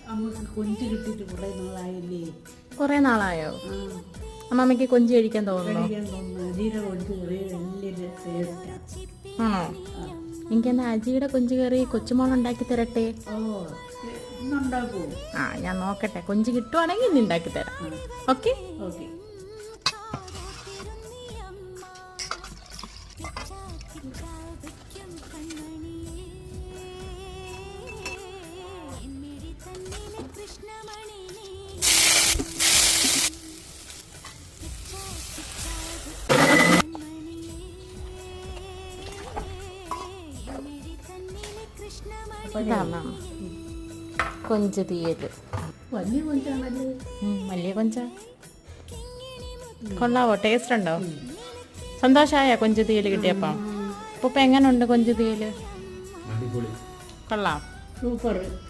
നമുക്ക് കൊഞ്ച് കിട്ടിയിട്ട് കുറേ നാളായോ? അമ്മമ്മയ്ക്ക് കൊഞ്ച് കഴിക്കാൻ തോന്നുന്നു. ആണോ? എനിക്കെന്നാ അജിയുടെ കൊഞ്ച് കറി കൊച്ചുമോൾ ഉണ്ടാക്കി തരട്ടെ. ആ, ഞാൻ നോക്കട്ടെ. കൊഞ്ച് കിട്ടുവാണെങ്കിൽ ഇന്ന് ഉണ്ടാക്കി തരാം. ഓക്കെ. കൊഞ്ച് തീയല് വലിയ കൊഞ്ച കൊള്ളാവോ? ടേസ്റ്റ് ഉണ്ടോ? സന്തോഷമായ കൊഞ്ച് തീയല് കിട്ടിയപ്പോ? ഇപ്പൊ എങ്ങനെയുണ്ട് കൊഞ്ച് തീയല്? കൊള്ളാം. സൂപ്പർ.